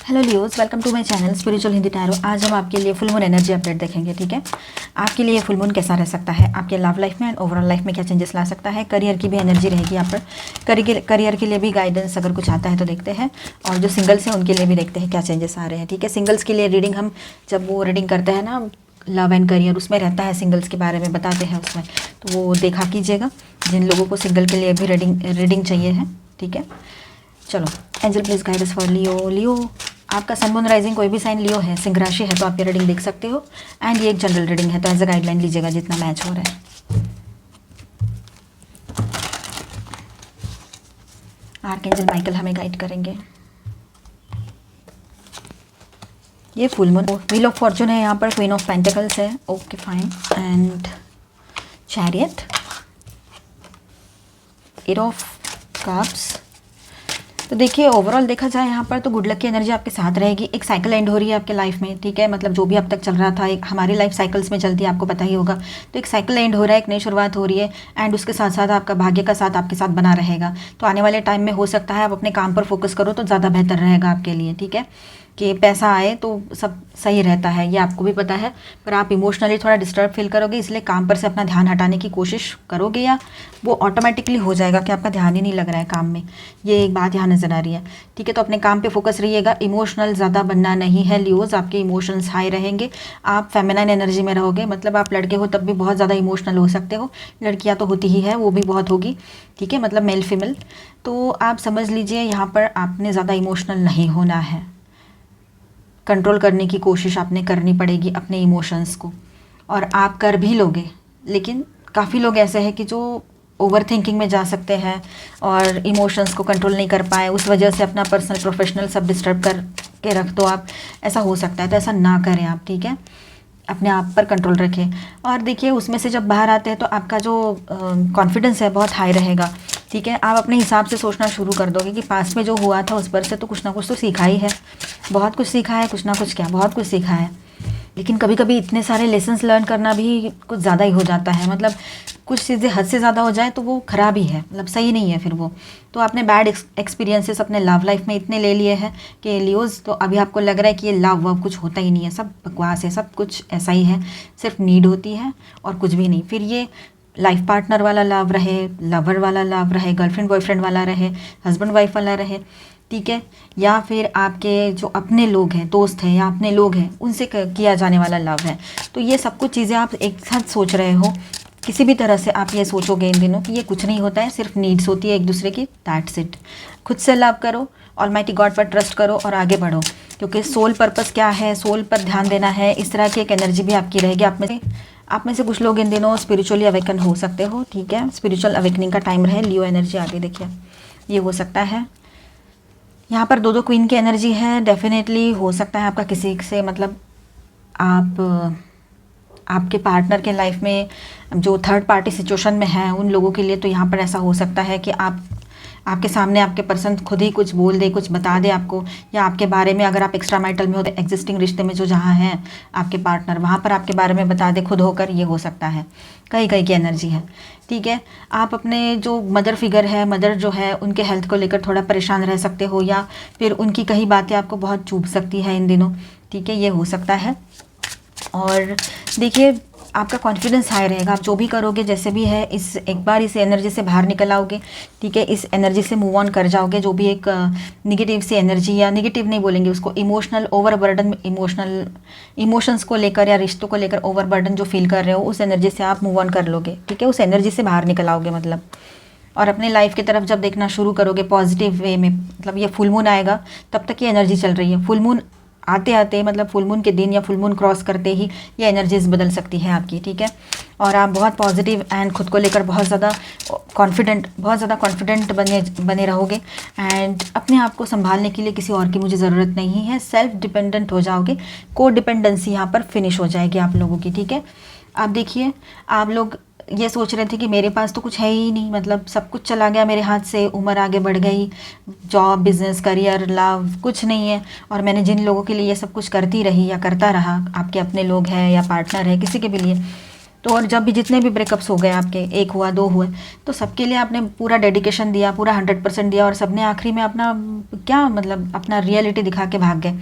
Hello Leos, welcome to my channel spiritual Hindi tarot. आज हम आपके लिए फुल मून एनर्जी अपडेट देखेंगे। ठीक है, आपके लिए फुल मून कैसा रह सकता है, आपके लव लाइफ में एंड ओवरऑल लाइफ में क्या चेंजेस ला सकता है। करियर की भी एनर्जी रहेगी यहाँ पर। करियर के लिए भी गाइडेंस अगर कुछ आता है तो देखते हैं, और जो सिंगल्स हैं उनके लिए भी देखते हैं क्या चेंजेस आ रहे हैं। ठीक है, सिंगल्स के लिए रीडिंग हम जब वो रीडिंग करते हैं ना लव एंड करियर, उसमें रहता है सिंगल्स के बारे में बताते हैं उसमें, तो वो देखा कीजिएगा जिन लोगों को सिंगल के लिए भी रीडिंग चाहिए है। ठीक है, चलो Angel please guide us for Leo. Leo, आपका सन मून राइजिंग कोई भी साइन लियो है, सिंह राशि है, तो आप ये रीडिंग देख सकते हो। एंड ये एक जनरल रीडिंग है, तो एज अ गाइडलाइन लीजिएगा जितना मैच हो रहा है। आर्कएंजल माइकल हमें गाइड करेंगे। ये full moon, wheel of fortune है यहाँ पर, क्वीन ऑफ पेंटिकल्स है। Okay fine. And chariot, eight of cups. तो देखिए ओवरऑल देखा जाए यहाँ पर तो गुड लक की एनर्जी आपके साथ रहेगी। एक साइकिल एंड हो रही है आपके लाइफ में। ठीक है, मतलब जो भी अब तक चल रहा था, एक हमारी लाइफ साइकिल्स में चलती है, आपको पता ही होगा। तो एक साइकिल एंड हो रहा है, एक नई शुरुआत हो रही है। एंड उसके साथ साथ आपका भाग्य का साथ आपके साथ बना रहेगा। तो आने वाले टाइम में हो सकता है आप अपने काम पर फोकस करो तो ज़्यादा बेहतर रहेगा आपके लिए। ठीक है, कि पैसा आए तो सब सही रहता है, ये आपको भी पता है। पर आप इमोशनली थोड़ा डिस्टर्ब फील करोगे, इसलिए काम पर से अपना ध्यान हटाने की कोशिश करोगे या वो ऑटोमेटिकली हो जाएगा कि आपका ध्यान ही नहीं लग रहा है काम में। ये एक बात यहाँ नज़र आ रही है। ठीक है, तो अपने काम पे फोकस रहिएगा, इमोशनल ज़्यादा बनना नहीं है लियोज। आपके इमोशंस हाई रहेंगे, आप फेमिनाइन एनर्जी में रहोगे। मतलब आप लड़के हो तब भी बहुत ज़्यादा इमोशनल हो सकते हो, लड़कियाँ तो होती ही है, वो भी बहुत होगी। ठीक है, मतलब मेल फीमेल। तो आप समझ लीजिए यहाँ पर आपने ज़्यादा इमोशनल नहीं होना है। कंट्रोल करने की कोशिश आपने करनी पड़ेगी अपने इमोशंस को, और आप कर भी लोगे। लेकिन काफ़ी लोग ऐसे हैं कि जो ओवर थिंकिंग में जा सकते हैं और इमोशंस को कंट्रोल नहीं कर पाए, उस वजह से अपना पर्सनल प्रोफेशनल सब डिस्टर्ब कर के रख दो आप। ऐसा हो सकता है, तो ऐसा ना करें आप। ठीक है, अपने आप पर कंट्रोल रखें। और देखिए उसमें से जब बाहर आते हैं तो आपका जो कॉन्फिडेंस है बहुत हाई रहेगा। ठीक है, आप अपने हिसाब से सोचना शुरू कर दोगे कि पास में जो हुआ था उस पर से तो कुछ ना कुछ तो सीखा ही है, बहुत कुछ सीखा है, कुछ ना कुछ क्या बहुत कुछ सीखा है। लेकिन कभी कभी इतने सारे लेसन्स लर्न करना भी कुछ ज़्यादा ही हो जाता है। मतलब कुछ चीज़ें हद से ज़्यादा हो जाए तो वो ख़राब ही है, मतलब सही नहीं है फिर वो। तो आपने बैड एक्सपीरियंसेस अपने लव लाइफ में इतने ले लिए हैं कि लियोज, तो अभी आपको लग रहा है कि ये लव वव कुछ होता ही नहीं है, सब बकवास है, सब कुछ ऐसा ही है, सिर्फ नीड होती है और कुछ भी नहीं। फिर ये लाइफ पार्टनर वाला लव रहे, लवर वाला लव रहे, गर्लफ्रेंड बॉयफ्रेंड वाला रहे, हस्बैंड वाइफ वाला रहे। ठीक है, या फिर आपके जो अपने लोग हैं, दोस्त हैं या अपने लोग हैं, उनसे किया जाने वाला लव है। तो ये सब कुछ चीज़ें आप एक साथ सोच रहे हो। किसी भी तरह से आप ये सोचोगे इन दिनों कि ये कुछ नहीं होता है, सिर्फ नीड्स होती है एक दूसरे की, दैट्स इट। खुद से लव करो, ऑलमाइटी गॉड पर ट्रस्ट करो और आगे बढ़ो, क्योंकि सोल पर्पस क्या है, सोल पर ध्यान देना है। इस तरह की एक एनर्जी भी आपकी रहेगी। आप में से कुछ लोग इन दिनों स्पिरिचुअली अवेकन हो सकते हो। ठीक है, स्पिरिचुअल अवेकनिंग का टाइम रहे। लियो एनर्जी आगे देखिए, ये हो सकता है। यहाँ पर दो क्वीन की एनर्जी है। डेफिनेटली हो सकता है आपका किसी से, मतलब आपके पार्टनर के लाइफ में जो थर्ड पार्टी सिचुएशन में है उन लोगों के लिए, तो यहाँ पर ऐसा हो सकता है कि आपके सामने आपके पर्सन खुद ही कुछ बोल दे, कुछ बता दे आपको, या आपके बारे में, अगर आप एक्स्ट्रा मैरिटल में हो तो एग्जिस्टिंग रिश्ते में जो जहाँ हैं आपके पार्टनर, वहाँ पर आपके बारे में बता दे खुद होकर। ये हो सकता है, कई की एनर्जी है। ठीक है, आप अपने जो मदर फिगर है, मदर जो है, उनके हेल्थ को लेकर थोड़ा परेशान रह सकते हो, या फिर उनकी कई बातें आपको बहुत चुभ सकती है इन दिनों। ठीक है, ये हो सकता है। और देखिए आपका कॉन्फिडेंस हाई रहेगा, आप जो भी करोगे जैसे भी है, एक बार इस एनर्जी से बाहर निकल आओगे। ठीक है, इस एनर्जी से मूव ऑन कर जाओगे। जो भी एक निगेटिव सी एनर्जी, या निगेटिव नहीं बोलेंगे उसको, इमोशनल ओवरबर्डन, इमोशंस को लेकर या रिश्तों को लेकर ओवरबर्डन जो फील कर रहे हो, उस एनर्जी से आप मूव ऑन कर लोगे। ठीक है, उस एनर्जी से बाहर निकल आओगे मतलब, और अपने लाइफ की तरफ जब देखना शुरू करोगे पॉजिटिव वे में। मतलब ये फुल मून आएगा तब तक ये एनर्जी चल रही है। फुल मून आते आते, मतलब फुल मून के दिन या फुल मून क्रॉस करते ही ये एनर्जीज बदल सकती है आपकी। ठीक है, और आप बहुत पॉजिटिव एंड खुद को लेकर बहुत ज़्यादा कॉन्फिडेंट बने रहोगे। एंड अपने आप को संभालने के लिए किसी और की मुझे ज़रूरत नहीं है, सेल्फ डिपेंडेंट हो जाओगे। को डिपेंडेंसी यहाँ पर फिनिश हो जाएगी आप लोगों की। ठीक है, आप देखिए, आप लोग ये सोच रहे थे कि मेरे पास तो कुछ है ही नहीं, मतलब सब कुछ चला गया मेरे हाथ से, उम्र आगे बढ़ गई, जॉब, बिजनेस, करियर, लव, कुछ नहीं है। और मैंने जिन लोगों के लिए ये सब कुछ करती रही या करता रहा, आपके अपने लोग हैं या पार्टनर है, किसी के भी लिए, तो और जब भी जितने भी ब्रेकअप्स हो गए आपके, एक हुआ, दो हुए, तो सबके लिए आपने पूरा डेडिकेशन दिया, पूरा 100% दिया, और सबने आखिरी में अपना क्या मतलब अपना रियलिटी दिखा के भाग गए,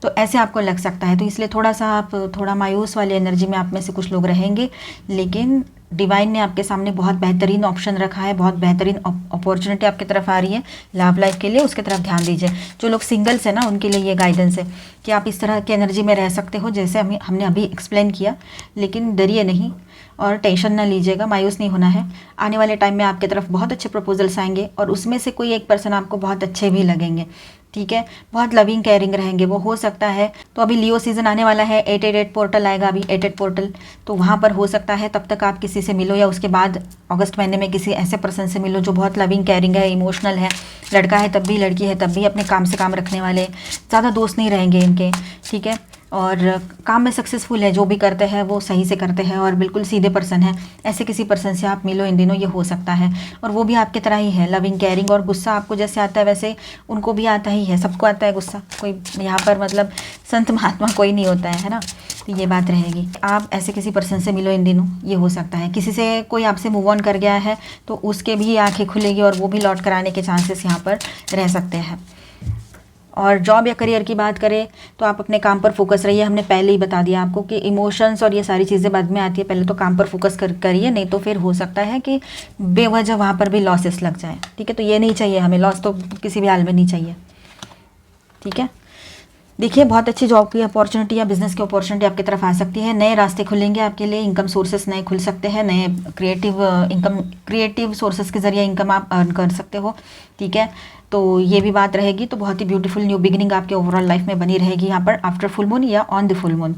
तो ऐसे आपको लग सकता है। तो इसलिए थोड़ा सा आप थोड़ा मायूस वाली एनर्जी में आप में से कुछ लोग रहेंगे, लेकिन डिवाइन ने आपके सामने बहुत बेहतरीन ऑप्शन रखा है, बहुत बेहतरीन अपॉर्चुनिटी आपकी तरफ आ रही है लव लाइफ के लिए, उसके तरफ ध्यान दीजिए। जो लोग सिंगल्स है ना, उनके लिए ये गाइडेंस है कि आप इस तरह की एनर्जी में रह सकते हो जैसे हमने अभी एक्सप्लेन किया, लेकिन डरिए नहीं और टेंशन ना लीजिएगा, मायूस नहीं होना है। आने वाले टाइम में आपके तरफ बहुत अच्छे प्रपोजल्स आएंगे और उसमें से कोई एक पर्सन आपको बहुत अच्छे भी लगेंगे, ठीक है, बहुत लविंग केयरिंग रहेंगे वो, हो सकता है। तो अभी लियो सीजन आने वाला है, 888 पोर्टल आएगा अभी, 88 पोर्टल, तो वहाँ पर हो सकता है तब तक आप किसी से मिलो, या उसके बाद अगस्त महीने में किसी ऐसे पर्सन से मिलो जो बहुत लविंग केयरिंग है, इमोशनल है, लड़का है तब भी, लड़की है तब भी, अपने काम से काम रखने वाले, ज़्यादा दोस्त नहीं रहेंगे इनके, ठीक है, और काम में सक्सेसफुल है, जो भी करते हैं वो सही से करते हैं और बिल्कुल सीधे पर्सन है। ऐसे किसी पर्सन से आप मिलो इन दिनों, ये हो सकता है। और वो भी आपकी तरह ही है, लविंग केयरिंग, और गुस्सा आपको जैसे आता है वैसे उनको भी आता ही है, सबको आता है गुस्सा, कोई यहाँ पर मतलब संत महात्मा कोई नहीं होता है ना। तो ये बात रहेगी, आप ऐसे किसी पर्सन से मिलो इन दिनों, ये हो सकता है। किसी से कोई आपसे मूव ऑन कर गया है तो उसके भी आंखें खुलेगी और वो भी लौट कर आने के चांसेस यहाँ पर रह सकते हैं। और जॉब या करियर की बात करें तो आप अपने काम पर फोकस रहिए। हमने पहले ही बता दिया आपको कि इमोशंस और ये सारी चीज़ें बाद में आती है, पहले तो काम पर फोकस करिए, नहीं तो फिर हो सकता है कि बेवजह वहाँ पर भी लॉसेस लग जाए, ठीक है। तो ये नहीं चाहिए हमें, लॉस तो किसी भी हाल में नहीं चाहिए, ठीक है। देखिए बहुत अच्छी जॉब की अपॉर्चुनिटी या बिजनेस की अपॉर्चुनिटी आपकी तरफ आ सकती है, नए रास्ते खुलेंगे आपके लिए, इनकम सोर्सेस नए खुल सकते हैं, नए क्रिएटिव सोर्सेस के जरिए इनकम आप अर्न कर सकते हो, ठीक है। तो ये भी बात रहेगी। तो बहुत ही ब्यूटीफुल न्यू बिगिनिंग आपके ओवरऑल लाइफ में बनी रहेगी यहाँ पर आफ्टर फुल मून या ऑन द फुल मून।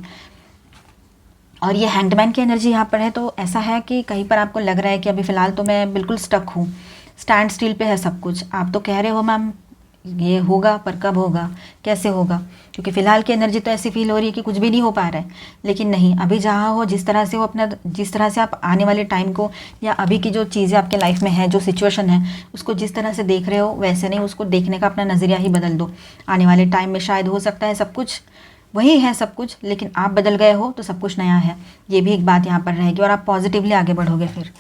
और ये हैंगमैन की एनर्जी यहाँ पर है, तो ऐसा है कि कहीं पर आपको लग रहा है कि अभी फ़िलहाल तो मैं बिल्कुल स्टक हूँ, स्टैंड स्टिल पे है सब कुछ। आप तो कह रहे हो मैम ये होगा, पर कब होगा, कैसे होगा, क्योंकि फ़िलहाल की एनर्जी तो ऐसी फील हो रही है कि कुछ भी नहीं हो पा रहा है। लेकिन नहीं, अभी जहाँ हो, जिस तरह से हो अपना, जिस तरह से आप आने वाले टाइम को या अभी की जो चीज़ें आपके लाइफ में है, जो सिचुएशन है, उसको जिस तरह से देख रहे हो वैसे नहीं, उसको देखने का अपना नज़रिया ही बदल दो। आने वाले टाइम में शायद हो सकता है सब कुछ वही है सब कुछ, लेकिन आप बदल गए हो तो सब कुछ नया है, ये भी एक बात यहाँ पर रहेगी और आप पॉजिटिवली आगे बढ़ोगे फिर।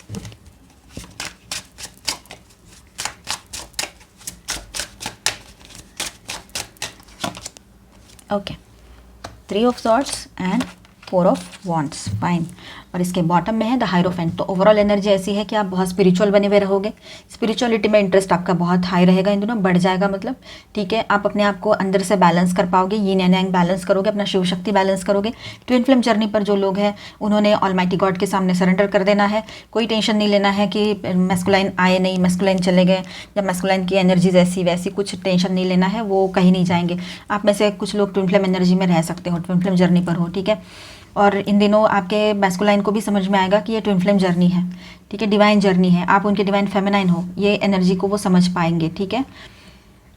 Okay, 3 of swords and 4 of wands, fine. और इसके बॉटम में है द हायरोफेंट। तो ओवरऑल एनर्जी ऐसी है कि आप बहुत स्पिरिचुअल बने हुए रहोगे, स्पिरिचुअलिटी में इंटरेस्ट आपका बहुत हाई रहेगा, इन दोनों बढ़ जाएगा मतलब, ठीक है। आप अपने आप को अंदर से बैलेंस कर पाओगे, यीन एंड यांग बैलेंस करोगे, अपना शिव शक्ति बैलेंस करोगे। ट्विन फ्लेम जर्नी पर जो लोग हैं उन्होंने ऑलमाइटी गॉड के सामने सरेंडर कर देना है, कोई टेंशन नहीं लेना है कि मैस्कुलाइन आए नहीं, मैस्कुलाइन चले गए, या मैस्कुलाइन की एनर्जीज ऐसी वैसी, कुछ टेंशन नहीं लेना है, वो कहीं नहीं जाएंगे। आप में से कुछ लोग ट्विन फ्लेम एनर्जी में रह सकते हो, ट्विन फ्लेम जर्नी पर हो, ठीक है। और इन दिनों आपके मैस्कुलाइन को भी समझ में आएगा कि ये ट्विन फ्लेम जर्नी है, ठीक है, डिवाइन जर्नी है, आप उनके डिवाइन फेमिनाइन हो, ये एनर्जी को वो समझ पाएंगे, ठीक है।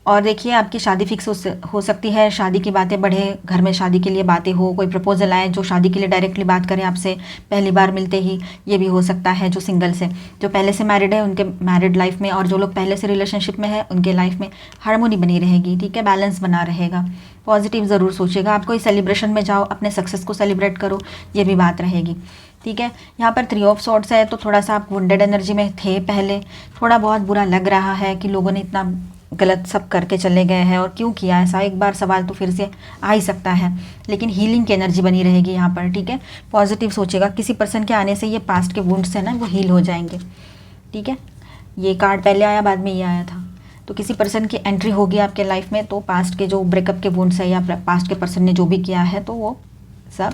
और देखिए आपकी शादी फिक्स हो सकती है, शादी की बातें बढ़े, घर में शादी के लिए बातें हो, कोई प्रपोजल आए जो शादी के लिए डायरेक्टली बात करें आपसे पहली बार मिलते ही, ये भी हो सकता है। जो सिंगल्स है, जो पहले से मैरिड है उनके मैरिड लाइफ में, और जो लोग पहले से रिलेशनशिप में है उनके लाइफ में हार्मोनी बनी रहेगी, ठीक है, बैलेंस बना रहेगा। पॉजिटिव ज़रूर सोचिएगा, आप कोई सेलिब्रेशन में जाओ, अपने सक्सेस को सेलिब्रेट करो, ये भी बात रहेगी, ठीक है। यहाँ पर 3 ऑफ सॉर्ड्स है, तो थोड़ा सा आप वुंडेड एनर्जी में थे पहले, थोड़ा बहुत बुरा लग रहा है कि लोगों ने इतना गलत सब करके चले गए हैं और क्यों किया ऐसा, एक बार सवाल तो फिर से आ ही सकता है। लेकिन हीलिंग की एनर्जी बनी रहेगी यहाँ पर, ठीक है। पॉजिटिव सोचेगा, किसी पर्सन के आने से ये पास्ट के वुंड्स हैं ना वो हील हो जाएंगे, ठीक है। ये कार्ड पहले आया, बाद में ये आया था, तो किसी पर्सन की एंट्री होगी आपके लाइफ में, तो पास्ट के जो ब्रेकअप के वुंड्स है या पास्ट के पर्सन ने जो भी किया है तो वो सब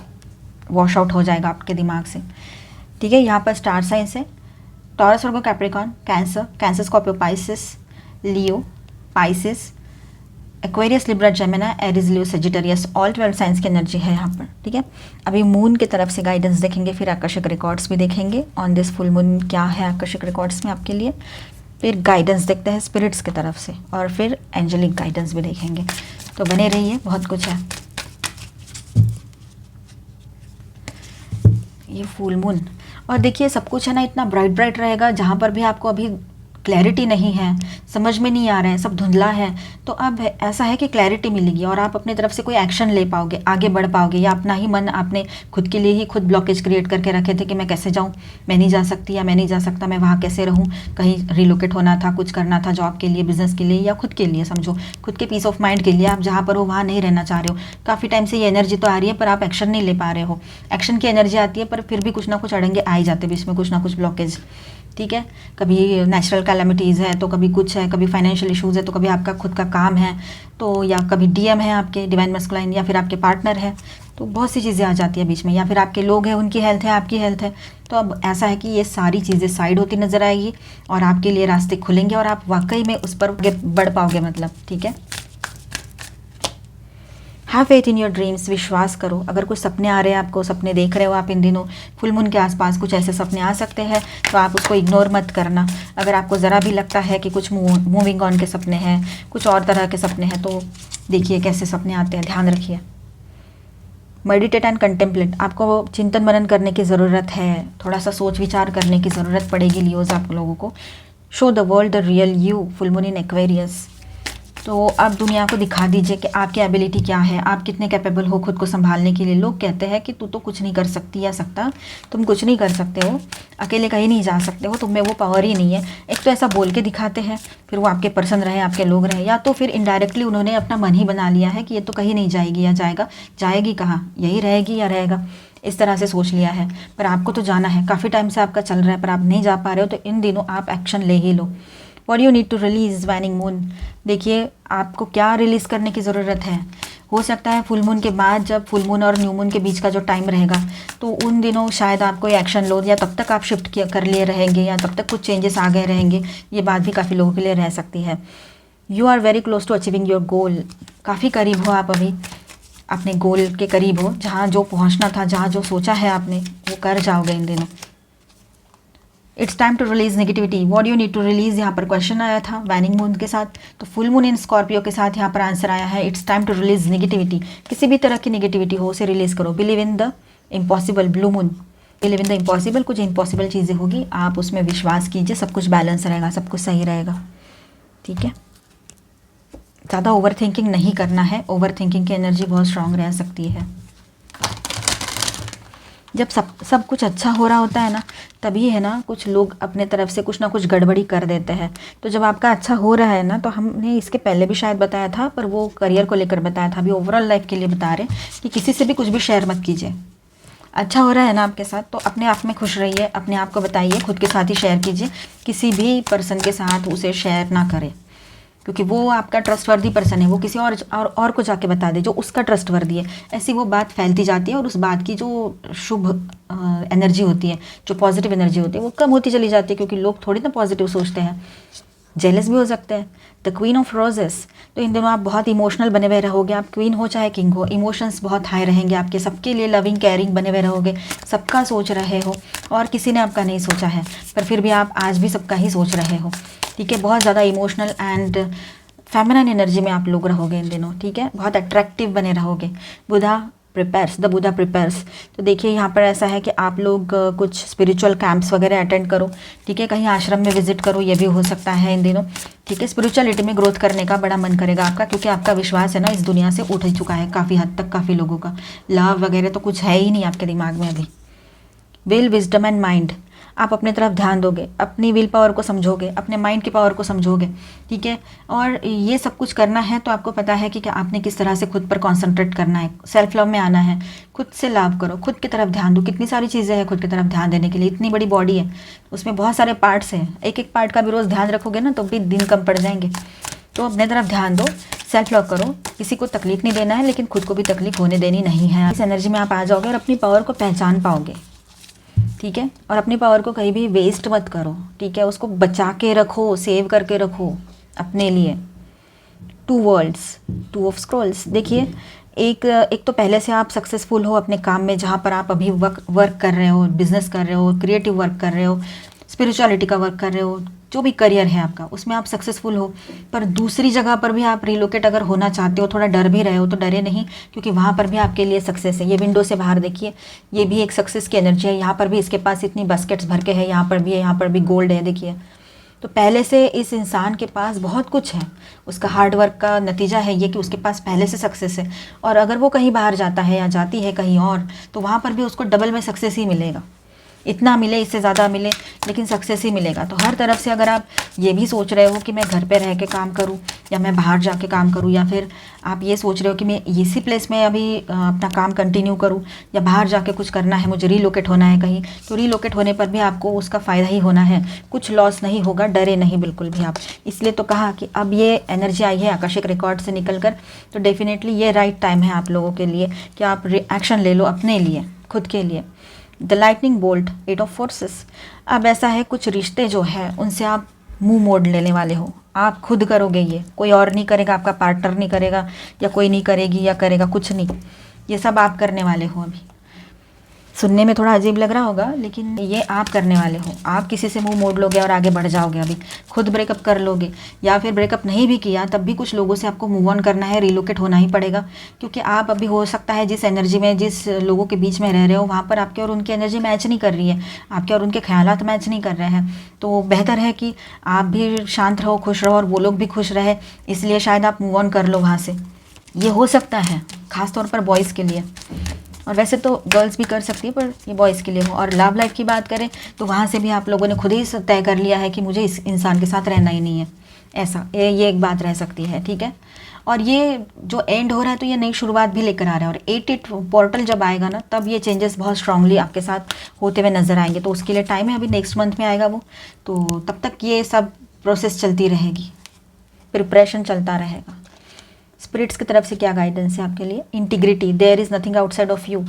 वॉश आउट हो जाएगा आपके दिमाग से, ठीक है। यहाँ पर स्टार साइंस है Taurus, Virgo, Capricorn, Cancer, Cancer, Scorpio, Pisces, Leo, Pisces, Aquarius, Libra, Gemini, Aries, Leo, Sagittarius, all 12 signs की एनर्जी है यहाँ पर, ठीक है। अभी मून की तरफ से गाइडेंस देखेंगे, फिर आकर्षक रिकॉर्ड्स भी देखेंगे ऑन दिस फुल मून क्या है आकर्षक रिकॉर्ड्स में आपके लिए, फिर गाइडेंस देखते हैं स्पिरिट्स की तरफ से, और फिर एंजेलिक गाइडेंस भी देखेंगे। तो बने रहिए, बहुत कुछ है। ये फुल मून, और देखिए सब कुछ है ना इतना ब्राइट ब्राइट रहेगा, जहाँ पर भी आपको अभी क्लैरिटी नहीं है, समझ में नहीं आ रहा है, सब धुंधला है, तो अब ऐसा है कि क्लैरिटी मिलेगी और आप अपनी तरफ से कोई एक्शन ले पाओगे, आगे बढ़ पाओगे। या अपना ही मन आपने खुद के लिए ही खुद ब्लॉकेज क्रिएट करके रखे थे कि मैं कैसे जाऊँ, मैं नहीं जा सकती या मैं नहीं जा सकता, मैं वहाँ कैसे रहूँ, कहीं रिलोकेट होना था, कुछ करना था जॉब के लिए, बिजनेस के लिए या खुद के लिए, समझो खुद के पीस ऑफ माइंड के लिए, आप जहाँ पर हो वहाँ नहीं रहना चाह रहे हो। काफ़ी टाइम से ये एनर्जी तो आ रही है पर आप एक्शन नहीं ले पा रहे हो। एक्शन की एनर्जी आती है पर फिर भी कुछ ना कुछ अड़ंगे आ ही जाते हैं बीच में, कुछ ना कुछ ब्लॉकेज। ठीक है, कभी नेचुरल कैलामिटीज़ है तो कभी कुछ है, कभी फाइनेंशियल इश्यूज़ है तो कभी आपका खुद का काम है, तो या कभी डीएम है आपके डिवाइन मस्कुलाइन, या फिर आपके पार्टनर है, तो बहुत सी चीज़ें आ जाती है बीच में, या फिर आपके लोग हैं उनकी हेल्थ है, आपकी हेल्थ है। तो अब ऐसा है कि ये सारी चीज़ें साइड होती नज़र आएगी और आपके लिए रास्ते खुलेंगे और आप वाकई में उस पर बढ़ पाओगे, मतलब। ठीक है, have faith in your dreams, विश्वास करो। अगर कुछ सपने आ रहे हैं आपको, सपने देख रहे हो आप इन दिनों, फुल मून के आसपास कुछ ऐसे सपने आ सकते हैं, तो आप उसको इग्नोर मत करना। अगर आपको ज़रा भी लगता है कि कुछ मूविंग ऑन के सपने हैं, कुछ और तरह के सपने हैं, तो देखिए कैसे सपने आते हैं, ध्यान रखिए। मेडिटेट एंड कंटेम्पलेट, आपको चिंतन मनन करने की ज़रूरत है, थोड़ा सा सोच विचार करने की ज़रूरत पड़ेगी लियोज आप लोगों को। Show the world the real you, full moon in Aquarius, तो आप दुनिया को दिखा दीजिए कि आपकी एबिलिटी क्या है, आप कितने कैपेबल हो खुद को संभालने के लिए। लोग कहते हैं कि तू तो कुछ नहीं कर सकती या सकता, तुम कुछ नहीं कर सकते हो, अकेले कहीं नहीं जा सकते हो, तुम में वो पावर ही नहीं है। एक तो ऐसा बोल के दिखाते हैं, फिर वो आपके पर्सन रहे, आपके लोग रहे, या तो फिर इनडायरेक्टली उन्होंने अपना मन ही बना लिया है कि ये तो कहीं नहीं जाएगी या जाएगा, जाएगी कहाँ, यही रहेगी या रहेगा, इस तरह से सोच लिया है। पर आपको तो जाना है, काफ़ी टाइम से आपका चल रहा है पर आप नहीं जा पा रहे हो, तो इन दिनों आप एक्शन ले ही लो। What you need to release waning moon, देखिए आपको क्या रिलीज़ करने की ज़रूरत है। हो सकता है फुल मून के बाद, जब फुल मून और न्यू मून के बीच का जो टाइम रहेगा, तो उन दिनों शायद आप कोई एक्शन लो, या तब तक आप शिफ्ट कर लिए रहेंगे, या तब तक कुछ चेंजेस आ गए रहेंगे। ये बात भी काफ़ी लोगों के लिए रह सकती है। You are very close to achieving your goal, काफ़ी करीब हो आप अभी, अपने गोल के करीब हो, जहाँ जो पहुँचना था, जहाँ जो सोचा है आपने, वो कर जाओगे इन दिनों। It's time to release negativity, what you need to release, यहाँ पर क्वेश्चन आया था वैनिंग मून के साथ, तो फुल मून इन स्कॉर्पियो के साथ यहाँ पर आंसर आया है it's time to release negativity. किसी भी तरह की नेगेटिविटी हो उसे रिलीज करो। Believe in the impossible, blue moon, believe in the impossible, कुछ इम्पॉसिबल चीज़ें होगी, आप उसमें विश्वास कीजिए, सब कुछ बैलेंस रहेगा, सब कुछ सही रहेगा। ठीक है, ज़्यादा ओवर थिंकिंग नहीं करना है, ओवर थिंकिंग की एनर्जी बहुत स्ट्रांग रह सकती है। जब सब कुछ अच्छा हो रहा होता है ना, तभी है ना कुछ लोग अपने तरफ से कुछ ना कुछ गड़बड़ी कर देते हैं। तो जब आपका अच्छा हो रहा है ना, तो हमने इसके पहले भी शायद बताया था, पर वो करियर को लेकर बताया था, अभी ओवरऑल लाइफ के लिए बता रहे कि किसी से भी कुछ भी शेयर मत कीजिए। अच्छा हो रहा है ना आपके साथ, तो अपने आप में खुश रहिए, अपने आप को बताइए, खुद के साथ ही शेयर कीजिए, किसी भी पर्सन के साथ उसे शेयर ना करें, क्योंकि वो आपका ट्रस्टवर्दी पर्सन है, वो किसी और को जाके बता दे जो उसका ट्रस्टवर्दी है, ऐसी वो बात फैलती जाती है और उस बात की जो शुभ एनर्जी होती है, जो पॉजिटिव एनर्जी होती है, वो कम होती चली जाती है, क्योंकि लोग थोड़ी ना पॉजिटिव सोचते हैं, जेलस भी हो सकते हैं। द क्वीन ऑफ रोजेस, तो इन दिनों आप बहुत इमोशनल बने हुए रहोगे, आप क्वीन हो चाहे किंग हो, इमोशंस बहुत हाई रहेंगे आपके, सबके लिए लविंग केयरिंग बने हुए रहोगे, सबका सोच रहे हो, और किसी ने आपका नहीं सोचा है पर फिर भी आप आज भी सबका ही सोच रहे हो। ठीक है, बहुत ज़्यादा इमोशनल एंड फेमिनिन एनर्जी में आप लोग रहोगे इन दिनों। ठीक है, बहुत अट्रैक्टिव बने रहोगे। बुधा प्रिपेयर्स, द बुधा प्रिपेयर्स, तो देखिए यहाँ पर ऐसा है कि आप लोग कुछ स्पिरिचुअल कैंप्स वगैरह अटेंड करो। ठीक है, कहीं आश्रम में विजिट करो, ये भी हो सकता है इन दिनों। ठीक है, स्पिरिचुअलिटी में ग्रोथ करने का बड़ा मन करेगा आपका, क्योंकि आपका विश्वास है ना इस दुनिया से उठ ही चुका है काफ़ी हद तक, काफ़ी लोगों का लव वगैरह तो कुछ है ही नहीं आपके दिमाग में अभी। विल, विजडम एंड माइंड, आप अपने तरफ ध्यान दोगे, अपनी विल पावर को समझोगे, अपने माइंड की पावर को समझोगे। ठीक है, और ये सब कुछ करना है तो आपको पता है कि आपने किस तरह से खुद पर कॉन्सेंट्रेट करना है, सेल्फ लव में आना है, खुद से लव करो, खुद की तरफ ध्यान दो। कितनी सारी चीज़ें हैं खुद की तरफ ध्यान देने के लिए, इतनी बड़ी बॉडी है, उसमें बहुत सारे पार्ट्स हैं, एक एक पार्ट का भी रोज़ ध्यान रखोगे ना तो भी दिन कम पड़ जाएंगे। तो अपने तरफ ध्यान दो, सेल्फ लव करो, किसी को तकलीफ नहीं देना है, लेकिन खुद को भी तकलीफ होने देनी नहीं है। इस एनर्जी में आप आ जाओगे और अपनी पावर को पहचान पाओगे। ठीक है, और अपनी पावर को कहीं भी वेस्ट मत करो। ठीक है, उसको बचा के रखो, सेव करके रखो अपने लिए। Two worlds, two of scrolls, देखिए एक तो पहले से आप सक्सेसफुल हो अपने काम में, जहाँ पर आप अभी वर्क कर रहे हो, बिजनेस कर रहे हो, क्रिएटिव वर्क कर रहे हो, स्पिरिचुअलिटी का वर्क कर रहे हो, जो भी करियर है आपका उसमें आप सक्सेसफुल हो। पर दूसरी जगह पर भी आप रिलोकेट अगर होना चाहते हो, थोड़ा डर भी रहे हो, तो डरे नहीं, क्योंकि वहाँ पर भी आपके लिए सक्सेस है। ये विंडो से बाहर देखिए, ये भी एक सक्सेस की एनर्जी है, यहाँ पर भी इसके पास इतनी बास्केट्स भर के है, यहाँ पर भी है, यहाँ पर भी गोल्ड है, देखिए। तो पहले से इस इंसान के पास बहुत कुछ है, उसका हार्ड वर्क का नतीजा है ये कि उसके पास पहले से सक्सेस है। और अगर वो कहीं बाहर जाता है या जाती है कहीं और, तो वहाँ पर भी उसको डबल में सक्सेस ही मिलेगा, इतना मिले इससे ज़्यादा मिले, लेकिन सक्सेस ही मिलेगा। तो हर तरफ से अगर आप ये भी सोच रहे हो कि मैं घर पे रह के काम करूं या मैं बाहर जाके काम करूं, या फिर आप ये सोच रहे हो कि मैं इसी प्लेस में अभी अपना काम कंटिन्यू करूं या बाहर जाके कुछ करना है, मुझे रीलोकेट होना है कहीं, तो रीलोकेट होने पर भी आपको उसका फ़ायदा ही होना है, कुछ लॉस नहीं होगा, डरे नहीं बिल्कुल भी आप। इसलिए तो कहा कि अब ये एनर्जी आई है आकाशिक रिकॉर्ड से निकल कर, तो डेफिनेटली ये राइट टाइम है आप लोगों के लिए कि आप एक्शन ले लो अपने लिए, खुद के लिए। The lightning bolt, 8 of forces. अब ऐसा है कुछ रिश्ते जो है उनसे आप मुंह मोड़ लेने वाले हो, आप खुद करोगे, ये कोई और नहीं करेगा, आपका पार्टनर नहीं करेगा या कोई नहीं करेगी या करेगा, कुछ नहीं, ये सब आप करने वाले हो। अभी सुनने में थोड़ा अजीब लग रहा होगा, लेकिन ये आप करने वाले हो। आप किसी से मुंह मोड़ लोगे और आगे बढ़ जाओगे, अभी खुद ब्रेकअप कर लोगे, या फिर ब्रेकअप नहीं भी किया तब भी कुछ लोगों से आपको मूव ऑन करना है, रिलोकेट होना ही पड़ेगा। क्योंकि आप अभी हो सकता है जिस एनर्जी में, जिस लोगों के बीच में रह रहे हो, वहाँ पर आपके और उनकी एनर्जी मैच नहीं कर रही है, आपके और उनके ख्यालात मैच नहीं कर रहे हैं। तो बेहतर है कि आप भी शांत रहो, खुश रहो और वो लोग भी खुश रहे, इसलिए शायद आप मूव ऑन कर लो वहाँ से। ये हो सकता है ख़ासतौर पर बॉयज़ के लिए, और वैसे तो गर्ल्स भी कर सकती है, पर ये बॉयज़ के लिए हो। और लव लाइफ की बात करें तो वहाँ से भी आप लोगों ने खुद ही तय कर लिया है कि मुझे इस इंसान के साथ रहना ही नहीं है, ऐसा ये एक बात रह सकती है, ठीक है। और ये जो एंड हो रहा है तो ये नई शुरुआत भी लेकर आ रहा है, और 8 पोर्टल जब आएगा ना, तब ये चेंजेस बहुत स्ट्रांगली आपके साथ होते हुए नजर आएंगे। तो उसके लिए टाइम है, अभी नेक्स्ट मंथ में आएगा वो, तो तब तक ये सब प्रोसेस चलती रहेगी, प्रिपरेशन चलता रहेगा। स्पिरिट्स की तरफ से क्या गाइडेंस है आपके लिए? Integrity, there is nothing outside of you.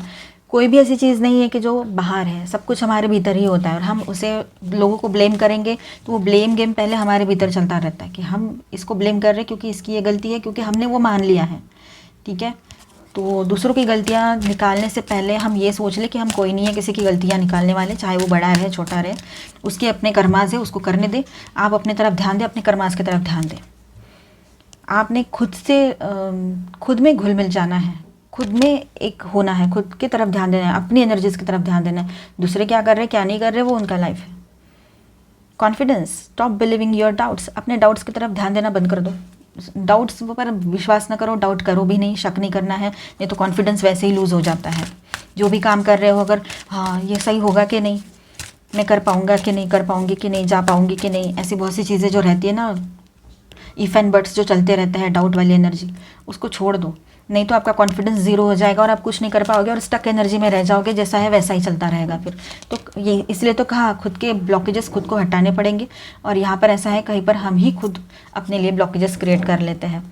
कोई भी ऐसी चीज़ नहीं है कि जो बाहर है, सब कुछ हमारे भीतर ही होता है। और हम उसे लोगों को ब्लेम करेंगे तो वो ब्लेम गेम पहले हमारे भीतर चलता रहता है कि हम इसको ब्लेम कर रहे हैं क्योंकि इसकी ये गलती है, क्योंकि हमने वो मान लिया है, ठीक है। तो दूसरों की गलतियाँ निकालने से पहले हम ये सोच लें कि हम कोई नहीं है किसी की गलतियाँ निकालने वाले, चाहे वो बड़ा रहे छोटा रहे, उसके अपने कर्माज है, उसको करने दे। आप अपने तरफ ध्यान दें, अपने कर्माज की तरफ ध्यान दें। आपने खुद से खुद में घुल मिल जाना है, खुद में एक होना है, खुद की तरफ ध्यान देना है, अपनी एनर्जीज की तरफ ध्यान देना है। दूसरे क्या कर रहे हैं क्या नहीं कर रहे वो उनका लाइफ है। Confidence, stop believing your doubts. अपने डाउट्स की तरफ ध्यान देना बंद कर दो, डाउट्स पर विश्वास ना करो, डाउट करो भी नहीं, शक नहीं करना है, नहीं तो कॉन्फिडेंस वैसे ही लूज़ हो जाता है। जो भी काम कर रहे हो, अगर हाँ ये सही होगा कि नहीं, मैं कर पाऊँगा कि नहीं, कर पाऊँगी कि नहीं, जा पाऊँगी कि नहीं, ऐसी बहुत सी चीज़ें जो रहती है ना, इफ़ एंड बट्स जो चलते रहते हैं, डाउट वाली एनर्जी, उसको छोड़ दो। नहीं तो आपका कॉन्फिडेंस ज़ीरो हो जाएगा और आप कुछ नहीं कर पाओगे और स्टक एनर्जी में रह जाओगे, जैसा है वैसा ही चलता रहेगा फिर। तो ये इसलिए तो कहा खुद के ब्लॉकेजेस खुद को हटाने पड़ेंगे। और यहाँ पर ऐसा है कहीं पर हम ही खुद अपने लिए ब्लॉकेजेस क्रिएट कर लेते हैं।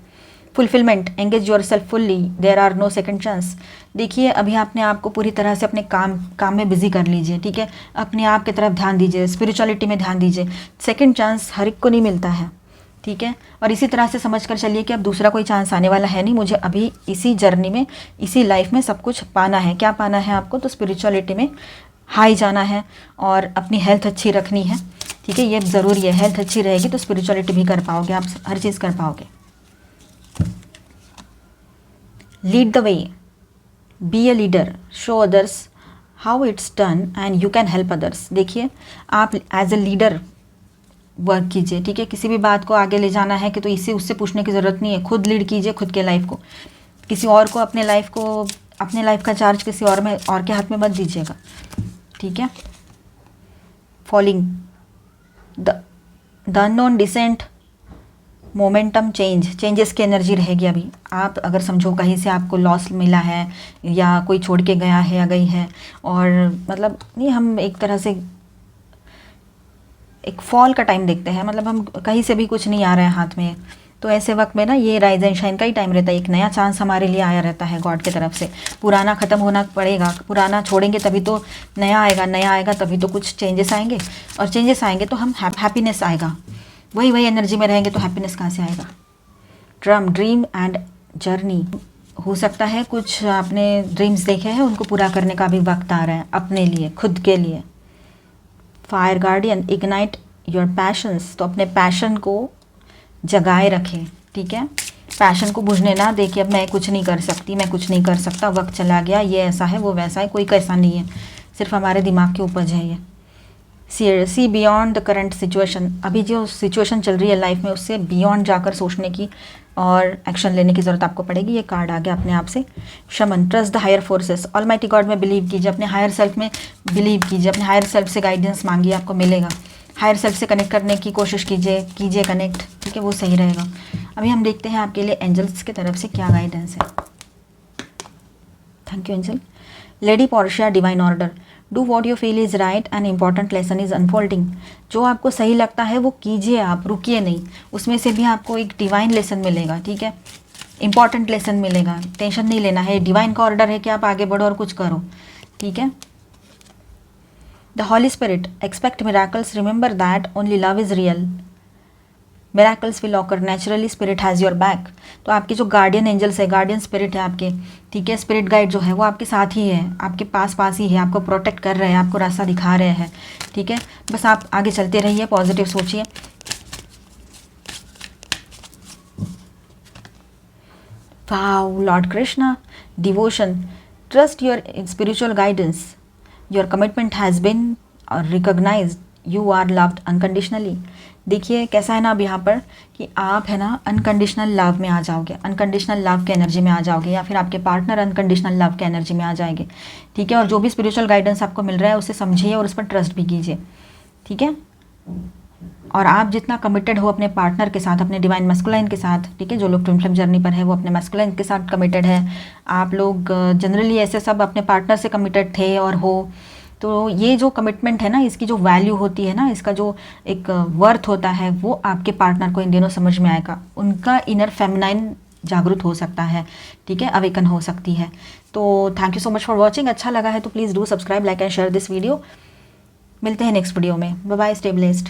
Fulfilment, engage yourself fully, there are no second chance. देखिए अभी आपने आपको पूरी तरह से अपने काम में बिजी कर लीजिए, ठीक है। अपने आप की तरफ ध्यान दीजिए, स्पिरिचुअलिटी में ध्यान दीजिए। सेकंड चांस हर एक को नहीं मिलता है, ठीक है। और इसी तरह से समझ कर चलिए कि अब दूसरा कोई चांस आने वाला है नहीं, मुझे अभी इसी जर्नी में, इसी लाइफ में सब कुछ पाना है। क्या पाना है आपको? तो स्पिरिचुअलिटी में हाई जाना है और अपनी हेल्थ अच्छी रखनी है, ठीक है। ये ज़रूरी है, हेल्थ अच्छी रहेगी तो स्पिरिचुअलिटी भी कर पाओगे, आप हर चीज़ कर पाओगे। Lead the way, be a leader, show others how it's done and you can help others. देखिए आप एज ए लीडर वर्क कीजिए, ठीक है। किसी भी बात को आगे ले जाना है कि तो इससे उससे पूछने की ज़रूरत नहीं है, खुद लीड कीजिए खुद के लाइफ को। किसी और को अपने लाइफ का चार्ज किसी और के हाथ में मत दीजिएगा, ठीक है। Falling, the unknown descent, momentum changes की एनर्जी रहेगी अभी। आप अगर समझो कहीं से आपको लॉस मिला है या कोई छोड़ के गया है या गई है, और मतलब नहीं, हम एक तरह से एक फॉल का टाइम देखते हैं, मतलब हम कहीं से भी कुछ नहीं आ रहा है हाथ में, तो ऐसे वक्त में ना ये राइज एंड शाइन का ही टाइम रहता है। एक नया चांस हमारे लिए आया रहता है गॉड की तरफ से। पुराना ख़त्म होना पड़ेगा, पुराना छोड़ेंगे तभी तो नया आएगा, नया आएगा तभी तो कुछ चेंजेस आएंगे, और चेंजेस आएंगे तो हम हैप्पीनेस आएगा। वही एनर्जी में रहेंगे तो हैप्पीनेस कहाँ से आएगा? ड्रीम एंड जर्नी, हो सकता है कुछ आपने ड्रीम्स देखे हैं, उनको पूरा करने का भी वक्त आ रहा है अपने लिए, खुद के लिए। Fire guardian, ignite your passions, तो अपने पैशन को जगाए रखें, ठीक है। पैशन को बुझने ना देखिए, अब मैं कुछ नहीं कर सकती, मैं कुछ नहीं कर सकता, वक्त चला गया, ये ऐसा है वो वैसा है, कोई कैसा नहीं है, सिर्फ हमारे दिमाग की उपज है ये। See beyond the current situation, अभी जो सिचुएशन चल रही है लाइफ में उससे बियॉन्ड जाकर सोचने की और एक्शन लेने की ज़रूरत आपको पड़ेगी। ये कार्ड आ गया अपने आप से। Shaman, trust the higher forces, almighty God में बिलीव कीजिए, अपने हायर सेल्फ में बिलीव कीजिए, अपने हायर सेल्फ से गाइडेंस मांगिए, आपको मिलेगा। हायर सेल्फ से कनेक्ट करने की कोशिश कीजिए कनेक्ट, ठीक है, वो सही रहेगा। अभी हम देखते हैं आपके लिए एंजल्स की तरफ से क्या गाइडेंस है। Thank you angel. Lady Portia, divine order, do what you feel is right and important lesson is unfolding. जो आपको सही लगता है वो कीजिए, आप रुकिए नहीं, उसमें से भी आपको एक डिवाइन लेसन मिलेगा, ठीक है, इंपॉर्टेंट लेसन मिलेगा, टेंशन नहीं लेना है। डिवाइन का ऑर्डर है कि आप आगे बढ़ो और कुछ करो, ठीक है। The holy spirit, expect miracles, remember that only love is real, miracles will occur, naturally spirit has your back. तो आपके जो गार्डियन एंजल्स है, गार्डियन स्पिरिट है आपके, ठीक है, स्पिरिट गाइड जो है वो आपके साथ ही है, आपके पास ही है, आपको प्रोटेक्ट कर रहे हैं, आपको रास्ता दिखा रहे हैं, ठीक है। बस आप आगे चलते रहिए, पॉजिटिव सोचिए। Wow, lord Krishna, devotion, trust your spiritual guidance, your commitment has been recognised, you are loved unconditionally. देखिए कैसा है ना अब यहाँ पर कि आप है ना अनकंडीशनल लव में आ जाओगे, अनकंडीशनल लव के एनर्जी में आ जाओगे, या फिर आपके पार्टनर अनकंडीशनल लव के एनर्जी में आ जाएंगे, ठीक है। और जो भी स्पिरिचुअल गाइडेंस आपको मिल रहा है उसे समझिए और उस पर ट्रस्ट भी कीजिए, ठीक है। और आप जितना कमिटेड हो अपने पार्टनर के साथ, अपने डिवाइन मैस्कुलाइन के साथ, ठीक है, जो लोग ट्विन फ्लेम जर्नी पर है वो अपने मैस्कुलाइन के साथ कमिटेड है। आप लोग जनरली ऐसे सब अपने पार्टनर से कमिटेड थे और हो, तो ये जो कमिटमेंट है ना, इसकी जो वैल्यू होती है ना, इसका जो एक वर्थ होता है, वो आपके पार्टनर को इन दिनों समझ में आएगा। उनका इनर फेमिनाइन जागरूक हो सकता है, ठीक है, अवेकन हो सकती है। तो thank you so much for watching. अच्छा लगा है तो please do subscribe, like and share this video. मिलते हैं नेक्स्ट वीडियो में। Bye bye, stay blessed.